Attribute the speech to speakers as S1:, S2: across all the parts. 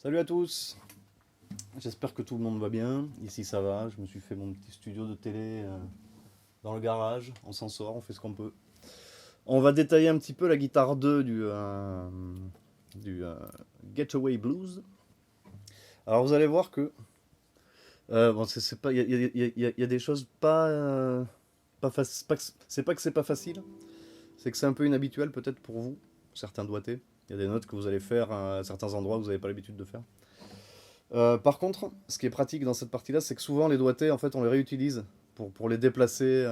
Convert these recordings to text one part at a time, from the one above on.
S1: Salut à tous, j'espère que tout le monde va bien. Ici ça va, je me suis fait mon petit studio de télé dans le garage, on s'en sort, on fait ce qu'on peut. On va détailler un petit peu la guitare 2 du Getaway Blues. Alors vous allez voir que bon, c'est pas, il y a des choses c'est pas que c'est pas facile, c'est que c'est un peu inhabituel peut-être pour vous, certains doigtés. Il y a des notes que vous allez faire à certains endroits que vous n'avez pas l'habitude de faire. Par contre, ce qui est pratique dans cette partie-là, c'est que souvent les doigtés, en fait, on les réutilise pour les déplacer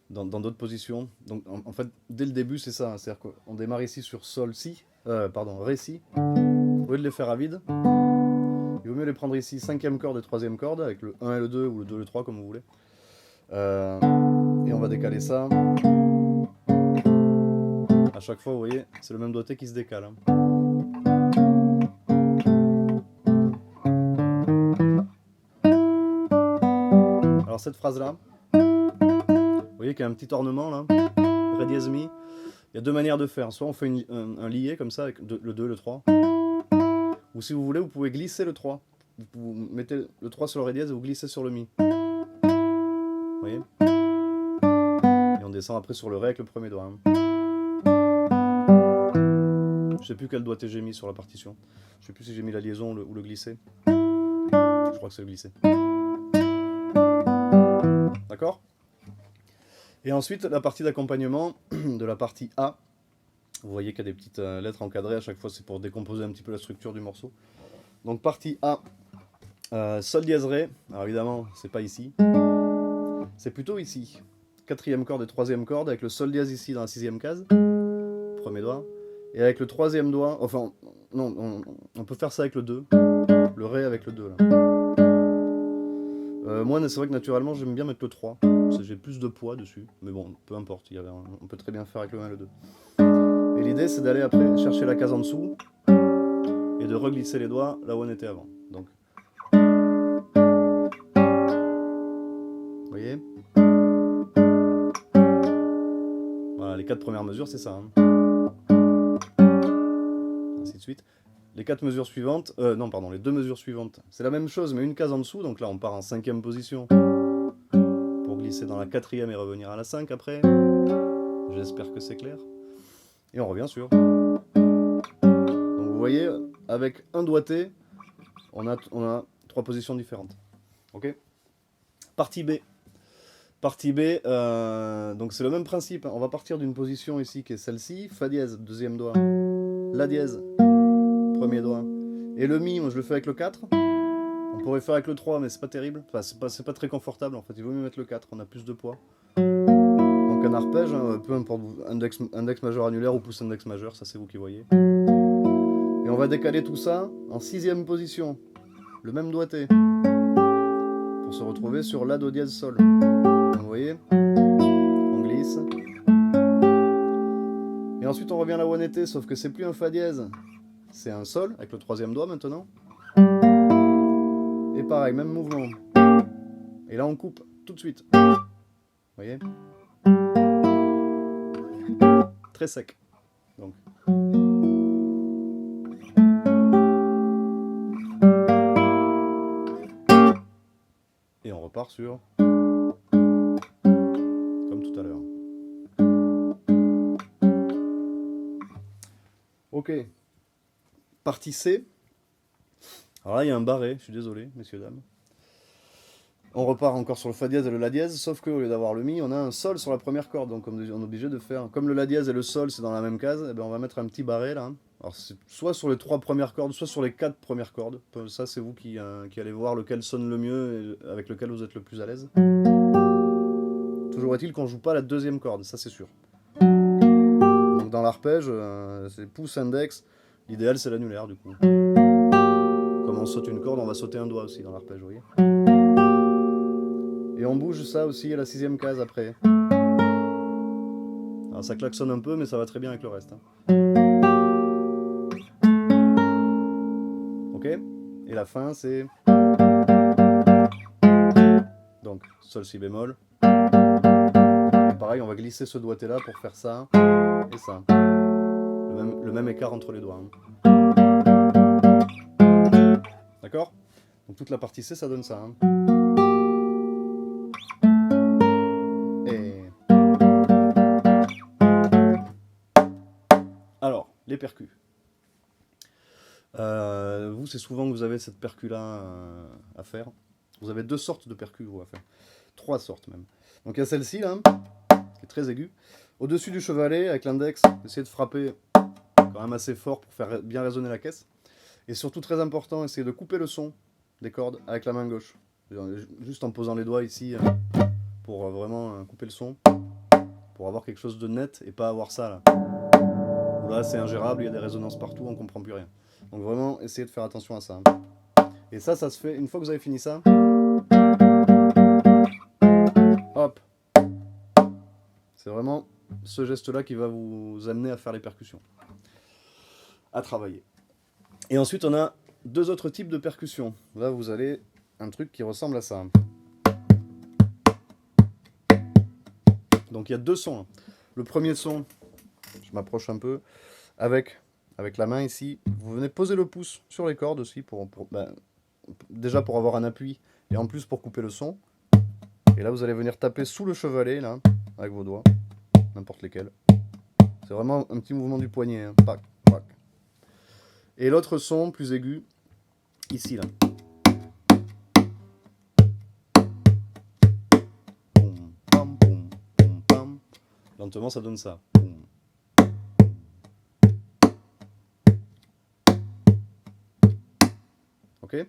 S1: dans d'autres positions. Donc, en fait, dès le début, c'est ça, hein. C'est-à-dire qu'on démarre ici sur Sol, Si, pardon, Ré, Si. Au lieu de les faire à vide, il vaut mieux les prendre ici, cinquième corde et troisième corde, avec le 1 et le 2, ou le 2 et le 3, comme vous voulez. Et on va décaler ça. À chaque fois, vous voyez, c'est le même doigté qui se décale, hein. Alors cette phrase-là, vous voyez qu'il y a un petit ornement là, Ré dièse Mi. Il y a deux manières de faire. Soit on fait un lié comme ça, avec le 2 et le 3. Ou si vous voulez, vous pouvez glisser le 3. Vous mettez le 3 sur le Ré dièse et vous glissez sur le Mi. Vous voyez? Et on descend après sur le Ré avec le premier doigt, hein. Je sais plus quel doigté j'ai mis sur la partition. Je sais plus si j'ai mis la liaison ou le glisser. Je crois que c'est le glisser. D'accord? Et ensuite, la partie d'accompagnement de la partie A. Vous voyez qu'il y a des petites lettres encadrées à chaque fois, c'est pour décomposer un petit peu la structure du morceau. Donc partie A, Sol dièse Ré. Alors évidemment, c'est pas ici. C'est plutôt ici. Quatrième corde et troisième corde, avec le Sol dièse ici dans la sixième case. Premier doigt. Et avec le troisième doigt, enfin, non, on peut faire ça avec le 2. Le Ré avec le 2 là. Moi, c'est vrai que naturellement, j'aime bien mettre le 3. Parce que j'ai plus de poids dessus. Mais bon, peu importe, on peut très bien faire avec le 1 et le 2. Et l'idée, c'est d'aller après chercher la case en dessous et de reglisser les doigts là où on était avant. Donc, vous voyez? Voilà, les 4 premières mesures, c'est ça, hein. Ainsi de suite. Les 4 mesures suivantes, non, pardon, les 2 mesures suivantes, c'est la même chose, mais une case en dessous. Donc là, on part en 5e position pour glisser dans la 4e et revenir à la 5 après. J'espère que c'est clair. Et on revient sur. Donc vous voyez, avec un doigté, on a 3 positions différentes. Ok? Partie B. Partie B, donc c'est le même principe, hein. On va partir d'une position ici qui est celle-ci, Fa dièse, deuxième doigt, La dièse, premier doigt, et le Mi, moi je le fais avec le 4. On pourrait faire avec le 3, mais c'est pas terrible, enfin c'est pas très confortable en fait, il vaut mieux mettre le 4, on a plus de poids. Donc un arpège, hein, peu importe, index majeur annulaire ou pouce index majeur, ça c'est vous qui voyez. Et on va décaler tout ça en 6e position, le même doigté, pour se retrouver sur La, Do dièse, Sol. Vous voyez, on glisse. Et ensuite on revient là où on était, sauf que c'est plus un Fa dièse, c'est un Sol, avec le troisième doigt maintenant. Et pareil, même mouvement. Et là on coupe tout de suite. Vous voyez? Très sec. Donc. Et on repart sur... comme tout à l'heure. Ok. Partie C. Alors là, il y a un barré, je suis désolé, messieurs, dames. On repart encore sur le Fa dièse et le La dièse, sauf qu'au lieu d'avoir le Mi, on a un Sol sur la première corde. Donc on est obligé de faire... Comme le La dièse et le Sol, c'est dans la même case, et ben on va mettre un petit barré là. Alors c'est soit sur les 3 premières cordes, soit sur les 4 premières cordes. Ça, c'est vous qui allez voir lequel sonne le mieux et avec lequel vous êtes le plus à l'aise. Toujours est-il qu'on joue pas la deuxième corde, ça c'est sûr. Donc dans l'arpège, c'est pouce index. L'idéal, c'est l'annulaire du coup. Comme on saute une corde, on va sauter un doigt aussi dans l'arpège, vous voyez. Et on bouge ça aussi à la 6e case après. Alors ça klaxonne un peu, mais ça va très bien avec le reste, hein. Ok? Et la fin, c'est... donc, Sol, Si bémol. Et pareil, on va glisser ce doigté là pour faire ça et ça. Le même écart entre les doigts, hein. D'accord? Donc toute la partie C, ça donne ça. Hein. Et... Alors, les percus. Vous, c'est souvent que vous avez cette percu-là à faire. Vous avez 2 sortes de percus, vous, à faire. 3 sortes, même. Donc il y a celle-ci, là, qui est très aiguë. Au-dessus du chevalet, avec l'index, essayez de frapper quand même assez fort pour faire bien résonner la caisse. Et surtout, très important, essayez de couper le son des cordes avec la main gauche. Juste en posant les doigts ici, pour vraiment couper le son. Pour avoir quelque chose de net et pas avoir ça, là. Où là, c'est ingérable, il y a des résonances partout, on comprend plus rien. Donc vraiment, essayez de faire attention à ça. Et ça se fait, une fois que vous avez fini ça, hop. C'est vraiment ce geste-là qui va vous amener à faire les percussions. À travailler. Et ensuite, on a 2 autres types de percussions. Là, vous avez un truc qui ressemble à ça. Donc il y a 2 sons. Le premier son, je m'approche un peu, avec la main ici. Vous venez poser le pouce sur les cordes aussi, déjà pour avoir un appui, et en plus pour couper le son. Et là, vous allez venir taper sous le chevalet, là, avec vos doigts, n'importe lesquels. C'est vraiment un petit mouvement du poignet. Hein. Pac, pac. Et l'autre son, plus aigu, ici, là. Boum, pam, boum, boum, pam. Lentement, ça donne ça. Boum. Ok?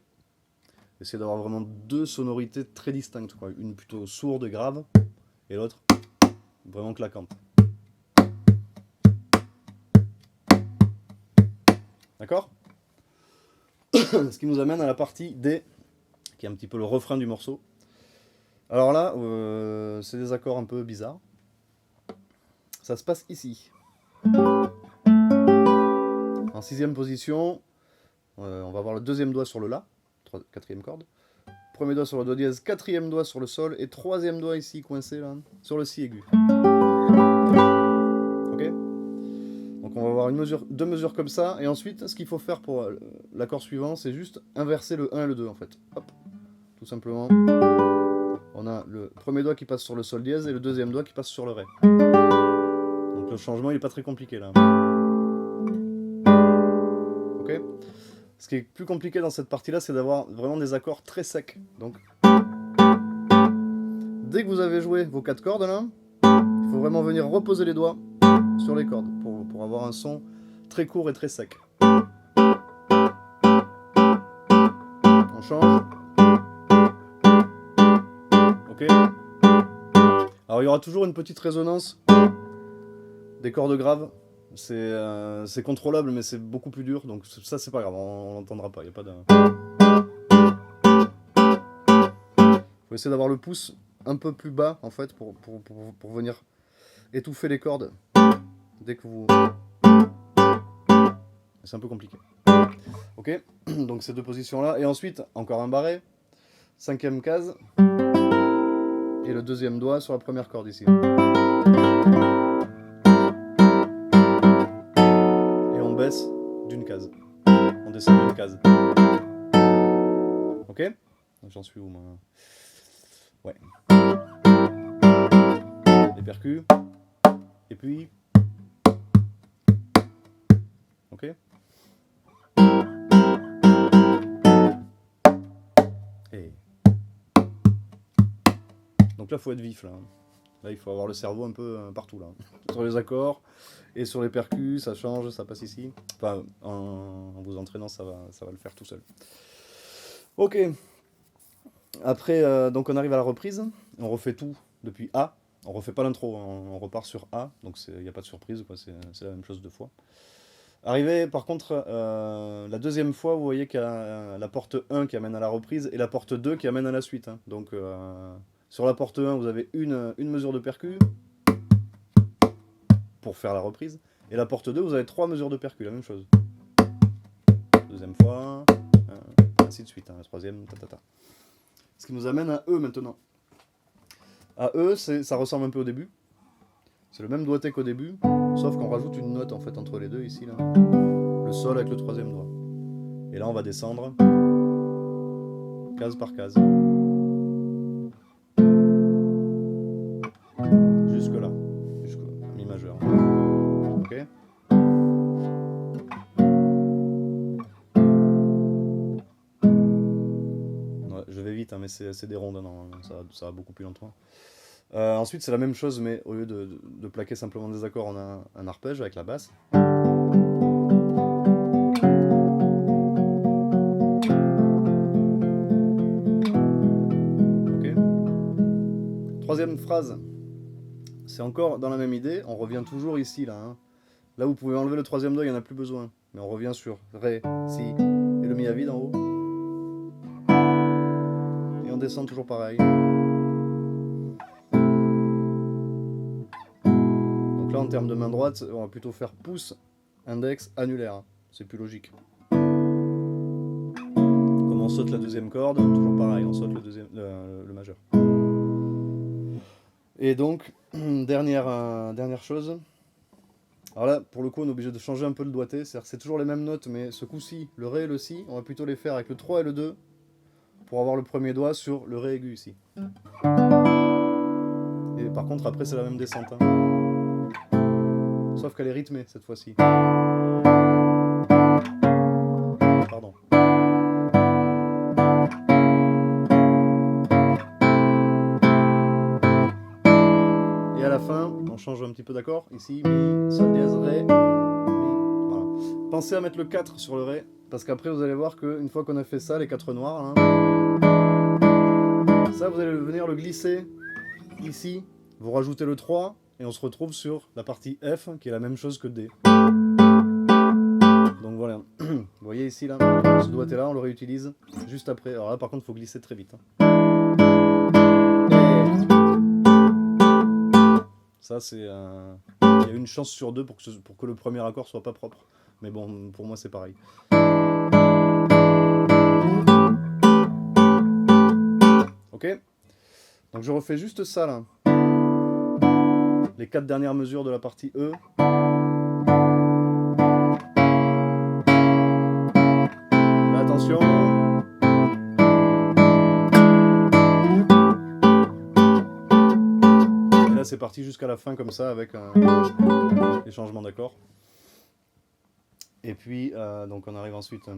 S1: Essayez d'avoir vraiment 2 sonorités très distinctes, quoi. Une plutôt sourde et grave, et l'autre vraiment claquante. D'accord? Ce qui nous amène à la partie D, qui est un petit peu le refrain du morceau. Alors là, c'est des accords un peu bizarres. Ça se passe ici. En 6e position, on va avoir le 2e doigt sur le La, 4e corde. 1er doigt sur le Do dièse, 4e doigt sur le Sol, et 3e doigt ici, coincé là, sur le Si aigu. Ok? Donc on va avoir 2 mesures comme ça, et ensuite, ce qu'il faut faire pour l'accord suivant, c'est juste inverser le 1 et le 2 en fait. Hop, tout simplement. On a le 1er doigt qui passe sur le Sol dièse, et le 2e doigt qui passe sur le Ré. Donc le changement, il n'est pas très compliqué là. Ok? Ce qui est plus compliqué dans cette partie-là, c'est d'avoir vraiment des accords très secs. Donc, dès que vous avez joué vos 4 cordes là, il faut vraiment venir reposer les doigts sur les cordes pour avoir un son très court et très sec. On change. Ok. Alors il y aura toujours une petite résonance des cordes graves. C'est contrôlable, mais c'est beaucoup plus dur, donc ça c'est pas grave, on l'entendra pas, il n'y a pas de... Faut essayer d'avoir le pouce un peu plus bas en fait pour venir étouffer les cordes dès que vous... C'est un peu compliqué. Ok, donc ces 2 positions là, et ensuite encore un barré, 5e case, et le 2e doigt sur la première corde ici. Et on baisse d'une case, on descend d'une case. Ok? J'en suis où moi? Ouais. Les percus. Et puis... Ok? Et... Donc là, il faut être vif. Là, il faut avoir le cerveau un peu partout. Là. Sur les accords et sur les percus, ça change, ça passe ici. Enfin, en vous entraînant, ça va le faire tout seul. Ok. Après, donc on arrive à la reprise. On refait tout depuis A. On refait pas l'intro, on repart sur A. Donc il n'y a pas de surprise, c'est la même chose 2 fois. Arrivé, par contre, la 2e fois, vous voyez qu'il y a la porte 1 qui amène à la reprise et la porte 2 qui amène à la suite. Hein. Donc, sur la porte 1, vous avez une mesure de percu pour faire la reprise. Et la porte 2, vous avez 3 mesures de percu, la même chose. 2e fois, ainsi de suite. Hein, la 3e, tatata. Ce qui nous amène à E maintenant. À E, ça ressemble un peu au début. C'est le même doigté qu'au début, sauf qu'on rajoute une note en fait entre les deux ici là. Le Sol avec le 3e doigt. Et là on va descendre case par case. Jusque là, jusqu'au mi majeur. Ok. Ouais, je vais vite, hein, mais c'est des rondes, non, ça va beaucoup plus lentement. Ensuite, c'est la même chose, mais au lieu de plaquer simplement des accords, on a un arpège avec la basse. Ok. Troisième phrase, c'est encore dans la même idée, on revient toujours ici, là. Hein. Là, vous pouvez enlever le troisième do, il n'y en a plus besoin. Mais on revient sur Ré, Si, et le Mi à vide en haut. Et on descend toujours pareil. Donc là, en termes de main droite, on va plutôt faire pouce, index, annulaire. C'est plus logique. Comme on saute la deuxième corde, toujours pareil, on saute le majeur. Et donc, dernière chose. Alors là, pour le coup, on est obligé de changer un peu le doigté. C'est-à-dire que c'est toujours les mêmes notes, mais ce coup-ci, le Ré et le Si, on va plutôt les faire avec le 3 et le 2 pour avoir le premier doigt sur le Ré aigu ici. Et par contre, après, c'est la même descente. Hein. Sauf qu'elle est rythmée cette fois-ci. Pardon. Et à la fin, on change un petit peu d'accord. Ici, Mi, Sol dièse, Ré, Mi. Voilà. Pensez à mettre le 4 sur le Ré, parce qu'après, vous allez voir qu'une fois qu'on a fait ça, les 4 noirs, hein, ça, vous allez venir le glisser ici. Vous rajoutez le 3, et on se retrouve sur la partie F, qui est la même chose que D. Donc voilà. Vous voyez ici, là, ce doigté-là, on le réutilise juste après. Alors là, par contre, il faut glisser très vite. Hein. Ça, c'est... Il y a une chance sur deux pour que le premier accord soit pas propre. Mais bon, pour moi, c'est pareil. Ok. Donc je refais juste ça, là. Les 4 dernières mesures de la partie E. Là, attention. Et là, c'est parti jusqu'à la fin, comme ça, avec les changements d'accords. Et puis, donc on arrive ensuite...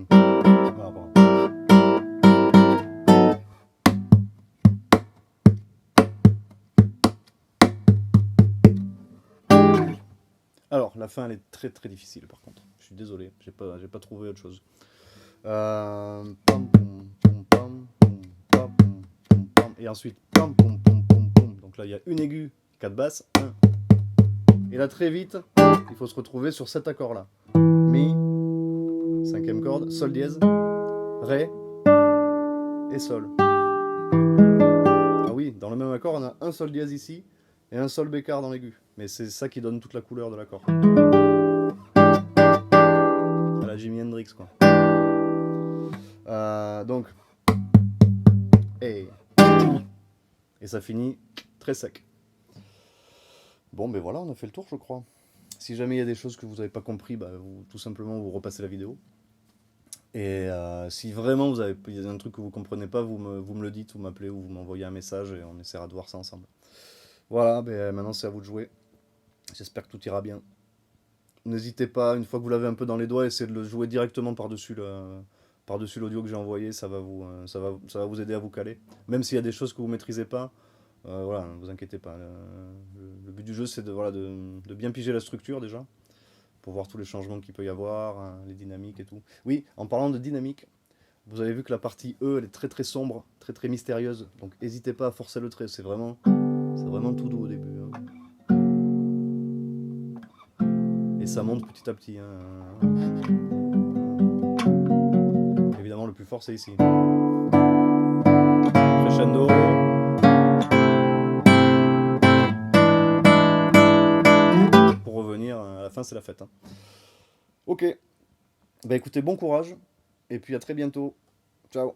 S1: Alors, la fin, elle est très très difficile, par contre. Je suis désolé, j'ai pas trouvé autre chose. Et ensuite, donc là, il y a une aiguë, 4 basses, 1. Et là, très vite, il faut se retrouver sur cet accord-là. Mi, 5e corde, Sol dièse, Ré et Sol. Ah oui, dans le même accord, on a un Sol dièse ici et un Sol bécard dans l'aigu. Mais c'est ça qui donne toute la couleur de l'accord. À la Jimi Hendrix, quoi. Donc, et ça finit très sec. Bon, ben voilà, on a fait le tour, je crois. Si jamais il y a des choses que vous n'avez pas compris, bah, tout simplement, vous repassez la vidéo. Et si vraiment il y a un truc que vous ne comprenez pas, vous me le dites, vous m'appelez ou vous m'envoyez un message et on essaiera de voir ça ensemble. Voilà, ben maintenant c'est à vous de jouer. J'espère que tout ira bien. N'hésitez pas, une fois que vous l'avez un peu dans les doigts, essayez de le jouer directement par-dessus l'audio que j'ai envoyé, ça va vous aider à vous caler. Même s'il y a des choses que vous ne maîtrisez pas, voilà, ne vous inquiétez pas. Le but du jeu, c'est de bien piger la structure déjà, pour voir tous les changements qu'il peut y avoir, hein, les dynamiques et tout. Oui, en parlant de dynamique, vous avez vu que la partie E, elle est très très sombre, très très mystérieuse, donc n'hésitez pas à forcer le trait, c'est vraiment tout doux au début. Hein. Et ça monte petit à petit. Hein. Évidemment, le plus fort, c'est ici. Crescendo. Pour revenir, à la fin, c'est la fête. Hein. Ok. Bah écoutez, bon courage. Et puis à très bientôt. Ciao.